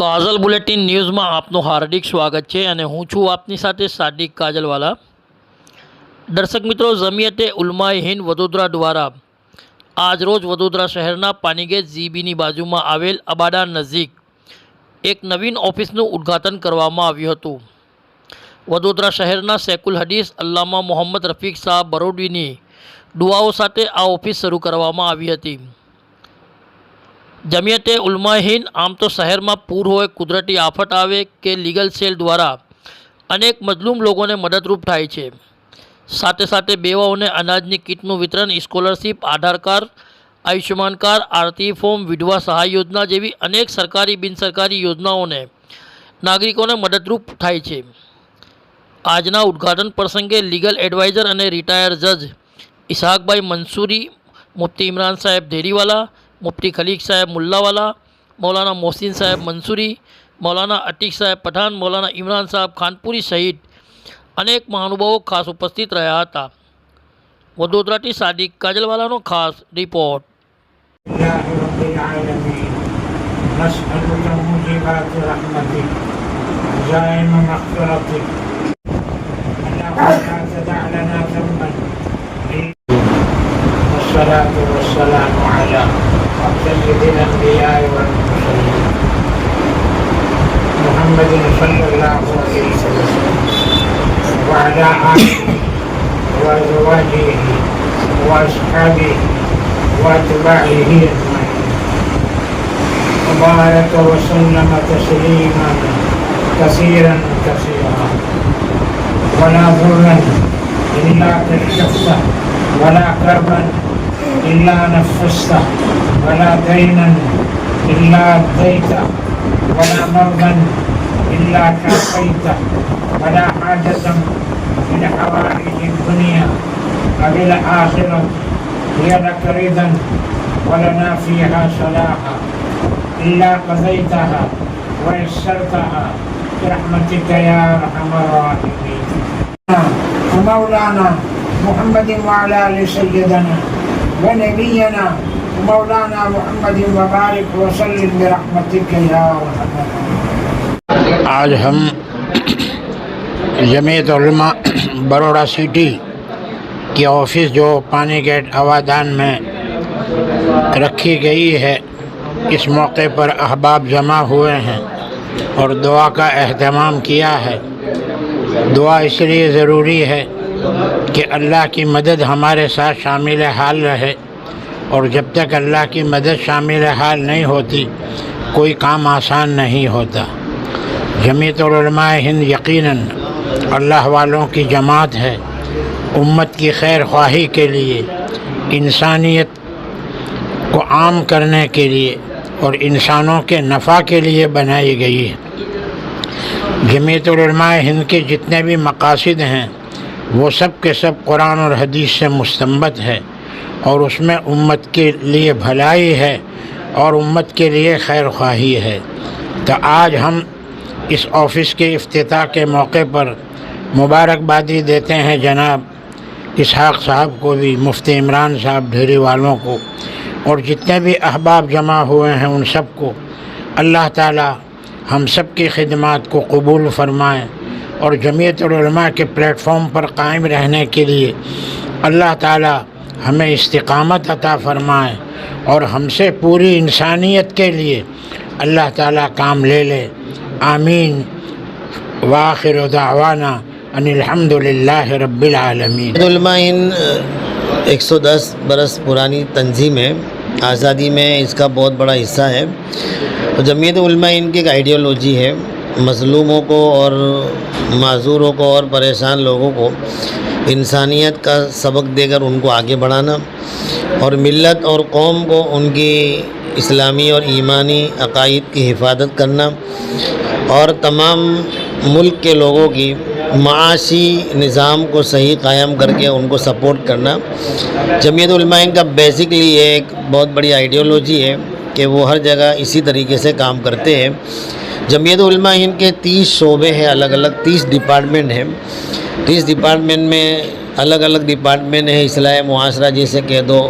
કાજલ bulletin ન્યૂઝમાં આપનું હાર્દિક સ્વાગત છે અને હું છું આપની સાથે સાદિક કાજલવાલા। દર્શક મિત્રો, જમિયતે ઉલમાએ હિન્દ વડોદરા દ્વારા આજરોજ વડોદરા શહેરના પાનીગેટ જીબીની બાજુમાં આવેલ અબાડા નજીક એક નવીન ઓફિસનું ઉદ્ઘાટન કરવામાં આવ્યું હતું। વડોદરા શહેરના શેખુલ હદીસ અલ્લામા મોહમ્મદ રફીક સાહેબ બરોડીની દુઆઓ સાથે આ ઓફિસ શરૂ કરવામાં આવી હતી। જમિયતે ઉલમાએ હિન્દ આમ તો શહેરમાં પૂર હોય, કુદરતી આફત આવે કે લીગલ સેલ દ્વારા અનેક મજલૂમ લોકોને મદદરૂપ થાય છે। સાથે સાથે બેવાઓને અનાજની કીટનું વિતરણ, સ્કોલરશીપ, આધાર કાર્ડ, આયુષ્યમાન કાર્ડ, આરતી ફોર્મ, વિધવા સહાય યોજના જેવી અનેક સરકારી બિનસરકારી યોજનાઓને નાગરિકોને મદદરૂપ થાય છે। આજના ઉદ્ઘાટન પ્રસંગે લીગલ એડવાઇઝર અને રિટાયર જજ ઇસહાકભાઈ મંસૂરી, મુફ્તી ઇમરાન સાહેબ ધેરીવાલા, મુફ્તી ખલીક સાહેબ મુલ્લાવાલા, મૌલાના મોહસિન સાહેબ મંસૂરી, મૌલાના અતીક સાહેબ પઠાણ, મૌલાના ઇમરાન સાહેબ ખાનપુરી સહિત અનેક મહાનુભાવો ખાસ ઉપસ્થિત રહ્યા હતા। વડોદરાથી સાદિક કાજલવાલાનો ખાસ રિપોર્ટ। والصلاة والسلام على سيد الأنبياء والمرسلين محمد صلى الله عليه وسلم وعلى آله وأزواجه وأصحابه وأتباعه أجمعين وبارك وسلم تسليما كثيرا كثيرا ولا ضرا إلا كشفته ولا كربا إلا نفسته ولا دينا إلا أديته ولا مرضا إلا شافيته ولا حاجة من حوائج الدنيا أو الآخرة هي لك رضا ولنا فيها صلاحا إلا قضيتها ويسرتها برحمتك يا أرحم الراحمين ومولانا محمد وعلى آل سيدنا ونبينا مولانا محمد وبارك وسلم برحمتك يا ارحم الراحمين۔ آج ہم جمعیت علماء بروڑا سٹی کی آفس جو پانی گیٹ آبادان میں رکھی گئی ہے، اس موقع پر احباب جمع ہوئے ہیں اور دعا کا اہتمام کیا ہے۔ دعا اس لیے ضروری ہے کہ اللہ کی مدد ہمارے ساتھ شامل حال رہے، اور جب تک اللہ کی مدد شامل حال نہیں ہوتی کوئی کام آسان نہیں ہوتا۔ جمعیت علماء ہند یقیناً اللہ والوں کی جماعت ہے۔ امت کی خیر خواہی کے لیے، انسانیت کو عام کرنے کے لیے اور انسانوں کے نفع کے لیے بنائی گئی ہے۔ جمعیت علماء ہند کے جتنے بھی مقاصد ہیں وہ سب کے سب قرآن اور حدیث سے مستنبط ہے، اور اس میں امت کے لیے بھلائی ہے اور امت کے لیے خیر خواہی ہے۔ تو آج ہم اس آفس کے افتتاح کے موقع پر مبارکبادی دیتے ہیں جناب اسحاق صاحب کو بھی، مفتی عمران صاحب دھیری والوں کو، اور جتنے بھی احباب جمع ہوئے ہیں ان سب کو۔ اللہ تعالی ہم سب کی خدمات کو قبول فرمائیں، اور جمعیت العلماء کے پلیٹ فارم پر قائم رہنے کے لیے اللہ تعالی ہمیں استقامت عطا فرمائے، اور ہم سے پوری انسانیت کے لیے اللہ تعالی کام لے لے۔ آمین۔ وآخر دعوانا ان الحمدللہ رب العالمین۔ جمعیت علماء ہند 110 برس پرانی تنظیم ہے، آزادی میں اس کا بہت بڑا حصہ ہے۔ جمعیت علماء ہند کی ایک آئیڈیالوجی ہے، مظلوموں کو اور معذوروں کو اور پریشان لوگوں کو انسانیت کا سبق دے کر ان کو آگے بڑھانا، اور ملت اور قوم کو ان کی اسلامی اور ایمانی عقائد کی حفاظت کرنا، اور تمام ملک کے لوگوں کی معاشی نظام کو صحیح قائم کر کے ان کو سپورٹ کرنا۔ جمعیت علماء ہند کا بیسکلی یہ ایک بہت بڑی آئیڈیالوجی ہے کہ وہ ہر جگہ اسی طریقے سے کام کرتے ہیں۔ جمعیت علماء ہند کے 30 شعبے ہیں، الگ الگ 30 ڈپارٹمنٹ ہیں۔ 30 ڈپارٹمنٹ میں الگ الگ ڈپارٹمنٹ ہیں، اصلاح معاشرہ جیسے کہہ دو،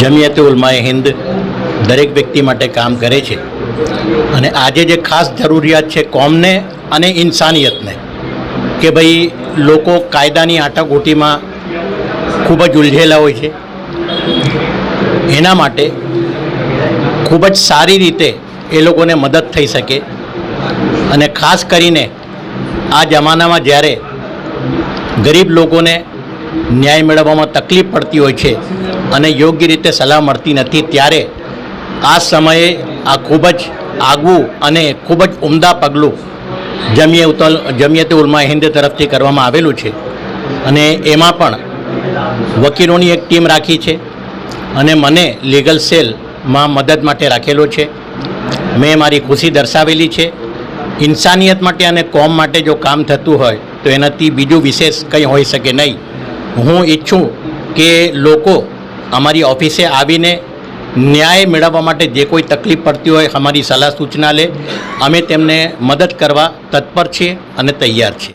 જમિયતે ઉલમાએ હિન્દ દરેક વ્યક્તિ માટે કામ કરે છે અને આજે જે ખાસ જરૂરિયાત છે કોમને અને ઇન્સાનિયતને કે ભાઈ લોકો કાયદાની આંટાઘૂંટીમાં ખૂબ જ ઉલઝેલા હોય છે, એના માટે ખૂબ જ સારી રીતે એ લોકોને મદદ થઈ શકે અને ખાસ કરીને આ જમાનામાં જ્યારે ગરીબ લોકોને ન્યાય મેળવવામાં તકલીફ પડતી હોય છે અને યોગ્ય રીતે સલાહ મળતી નથી, ત્યારે આ સમયે આ ખૂબ જ આગવું અને ખૂબ જ ઉમદા પગલું જમિયતે ઉલમા હિન્દ તરફથી કરવામાં આવેલું છે અને એમાં પણ વકીલોની એક ટીમ રાખી છે અને મને લીગલ સેલમાં મદદ માટે રાખેલો છે। મેં મારી ખુશી દર્શાવેલી છે। ઇન્સાનિયત માટે અને કોમ માટે જો કામ થતું હોય તો એનાથી બીજું વિશેષ કંઈ હોઈ શકે નહીં। હું ઈચ્છું કે લોકો અમારી ઓફિસે આવીને ન્યાય મેળવવા માટે જે કોઈ તકલીફ પડતી હોય અમારી સલાહ સૂચના લે, અમે તેમને મદદ કરવા તત્પર છીએ અને તૈયાર છીએ।